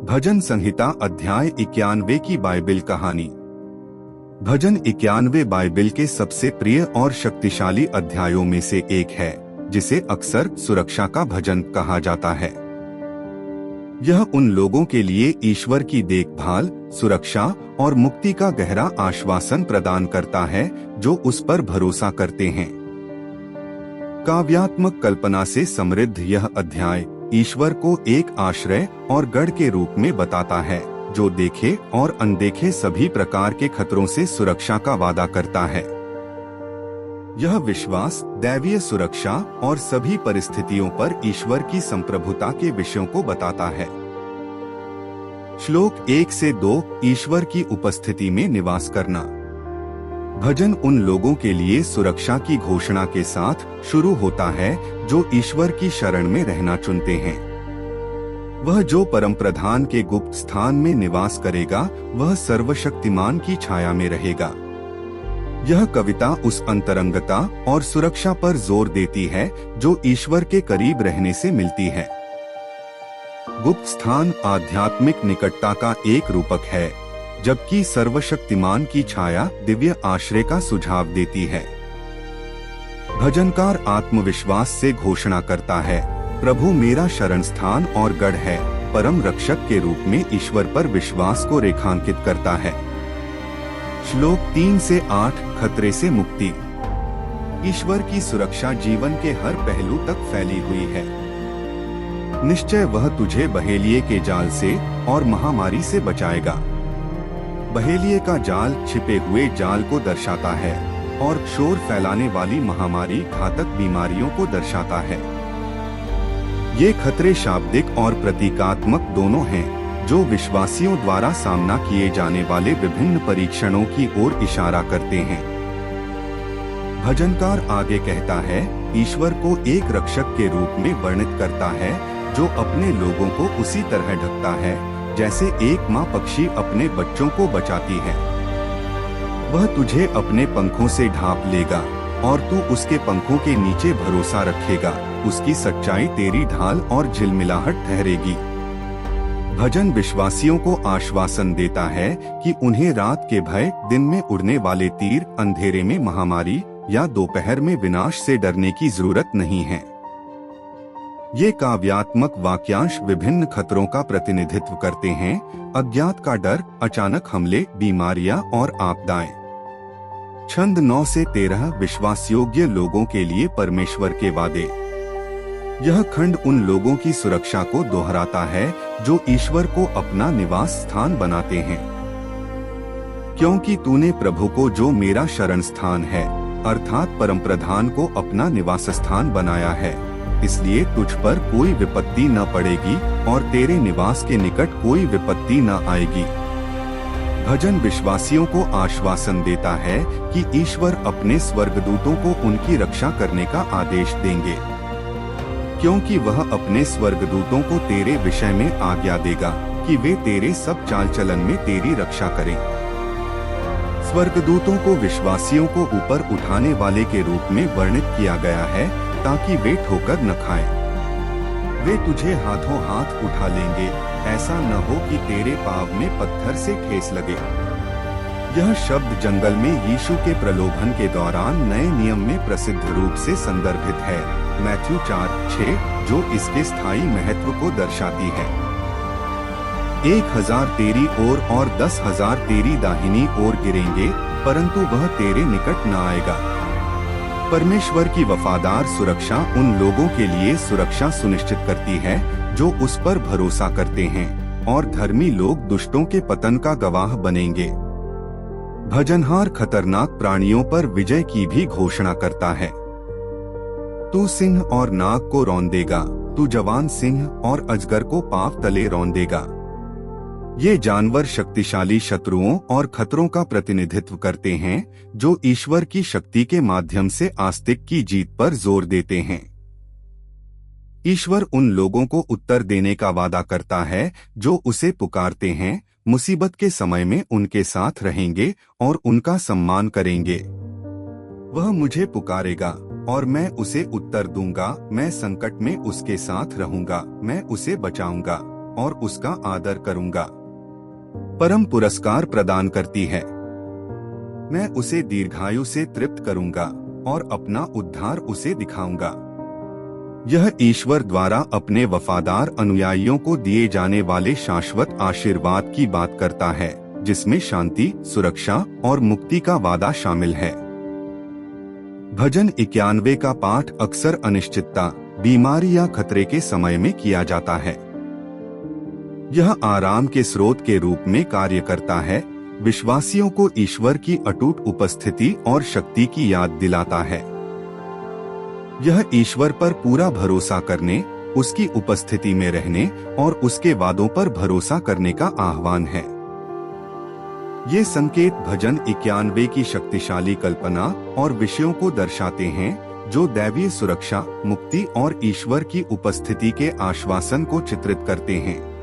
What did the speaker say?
भजन संहिता अध्याय 91 की बाइबिल कहानी। भजन 91 बाइबिल के सबसे प्रिय और शक्तिशाली अध्यायों में से एक है, जिसे अक्सर सुरक्षा का भजन कहा जाता है। यह उन लोगों के लिए ईश्वर की देखभाल, सुरक्षा और मुक्ति का गहरा आश्वासन प्रदान करता है जो उस पर भरोसा करते हैं। काव्यात्मक कल्पना से समृद्ध यह अध्याय ईश्वर को एक आश्रय और गढ़ के रूप में बताता है, जो देखे और अनदेखे सभी प्रकार के खतरों से सुरक्षा का वादा करता है। यह विश्वास दैवीय सुरक्षा और सभी परिस्थितियों पर ईश्वर की संप्रभुता के विषयों को बताता है। श्लोक 1 से 2 ईश्वर की उपस्थिति में निवास करना। भजन उन लोगों के लिए सुरक्षा की घोषणा के साथ शुरू होता है जो ईश्वर की शरण में रहना चुनते हैं। वह जो परम प्रधान के गुप्त स्थान में निवास करेगा, वह सर्वशक्तिमान की छाया में रहेगा। यह कविता उस अंतरंगता और सुरक्षा पर जोर देती है जो ईश्वर के करीब रहने से मिलती है। गुप्त स्थान आध्यात्मिक निकटता का एक रूपक है, जबकि सर्वशक्तिमान की छाया दिव्य आश्रय का सुझाव देती है। भजनकार आत्मविश्वास से घोषणा करता है, प्रभु मेरा शरण स्थान और गढ़ है। परम रक्षक के रूप में ईश्वर पर विश्वास को रेखांकित करता है। श्लोक 3 से 8 खतरे से मुक्ति। ईश्वर की सुरक्षा जीवन के हर पहलू तक फैली हुई है। निश्चय वह तुझे बहेलिये के जाल से और महामारी से बचाएगा। बहेलिये का जाल छिपे हुए जाल को दर्शाता है और शोर फैलाने वाली महामारी घातक बीमारियों को दर्शाता है। ये खतरे शाब्दिक और प्रतीकात्मक दोनों हैं, जो विश्वासियों द्वारा सामना किए जाने वाले विभिन्न परीक्षणों की ओर इशारा करते हैं। भजनकार आगे कहता है, ईश्वर को एक रक्षक के रूप में वर्णित करता है जो अपने लोगों को उसी तरह ढकता है जैसे एक माँ पक्षी अपने बच्चों को बचाती है। वह तुझे अपने पंखों से ढांप लेगा और तू उसके पंखों के नीचे भरोसा रखेगा। उसकी सच्चाई तेरी ढाल और झिलमिलाहट ठहरेगी। भजन विश्वासियों को आश्वासन देता है कि उन्हें रात के भय, दिन में उड़ने वाले तीर, अंधेरे में महामारी या दोपहर में विनाश से डरने की जरूरत नहीं है। ये काव्यात्मक वाक्यांश विभिन्न खतरों का प्रतिनिधित्व करते हैं, अज्ञात का डर, अचानक हमले, बीमारियां और आपदाएं। छंद 9 से 13 विश्वास योग्य लोगों के लिए परमेश्वर के वादे। यह खंड उन लोगों की सुरक्षा को दोहराता है जो ईश्वर को अपना निवास स्थान बनाते हैं। क्योंकि तूने प्रभु को जो मेरा शरण स्थान है, अर्थात परमप्रधान को अपना निवास स्थान बनाया है, इसलिए तुझ पर कोई विपत्ति न पड़ेगी और तेरे निवास के निकट कोई विपत्ति न आएगी। भजन विश्वासियों को आश्वासन देता है कि ईश्वर अपने स्वर्गदूतों को उनकी रक्षा करने का आदेश देंगे, क्योंकि वह अपने स्वर्गदूतों को तेरे विषय में आज्ञा देगा कि वे तेरे सब चाल चलन में तेरी रक्षा करें। स्वर्गदूतों को विश्वासियों को ऊपर उठाने वाले के रूप में वर्णित किया गया है, ताकि वे ठोकर न खाएं। वे तुझे हाथों हाथ उठा लेंगे, ऐसा न हो कि तेरे पाँव में पत्थर से ठेस लगे। यह शब्द जंगल में यीशु के प्रलोभन के दौरान नए नियम में प्रसिद्ध रूप से संदर्भित है, मैथ्यू 4:6, जो इसके स्थायी महत्व को दर्शाती है। 1000 तेरी ओर और 10,000 तेरी दाहिनी ओर गिरेंगे, परंतु वह तेरे निकट न आएगा। परमेश्वर की वफादार सुरक्षा उन लोगों के लिए सुरक्षा सुनिश्चित करती है जो उस पर भरोसा करते हैं, और धर्मी लोग दुष्टों के पतन का गवाह बनेंगे। भजनहार खतरनाक प्राणियों पर विजय की भी घोषणा करता है। तू सिंह और नाग को रौंदेगा, तू जवान सिंह और अजगर को पांव तले रौंदेगा। ये जानवर शक्तिशाली शत्रुओं और खतरों का प्रतिनिधित्व करते हैं जो ईश्वर की शक्ति के माध्यम से आस्तिक की जीत पर जोर देते हैं। ईश्वर उन लोगों को उत्तर देने का वादा करता है जो उसे पुकारते हैं, मुसीबत के समय में उनके साथ रहेंगे और उनका सम्मान करेंगे। वह मुझे पुकारेगा और मैं उसे उत्तर दूंगा, मैं संकट में उसके साथ रहूंगा, मैं उसे बचाऊंगा। और उसका आदर करूंगा। परम पुरस्कार प्रदान करती है। मैं उसे दीर्घायु से तृप्त करूंगा और अपना उद्धार उसे दिखाऊंगा। यह ईश्वर द्वारा अपने वफादार अनुयायियों को दिए जाने वाले शाश्वत आशीर्वाद की बात करता है, जिसमें शांति, सुरक्षा और मुक्ति का वादा शामिल है। भजन 91 का पाठ अक्सर अनिश्चितता, बीमारी या खतरे के समय में किया जाता है। यह आराम के स्रोत के रूप में कार्य करता है, विश्वासियों को ईश्वर की अटूट उपस्थिति और शक्ति की याद दिलाता है। यह ईश्वर पर पूरा भरोसा करने, उसकी उपस्थिति में रहने और उसके वादों पर भरोसा करने का आह्वान है। ये संकेत भजन 91 की शक्तिशाली कल्पना और विषयों को दर्शाते हैं, जो दैवीय सुरक्षा, मुक्ति और ईश्वर की उपस्थिति के आश्वासन को चित्रित करते हैं।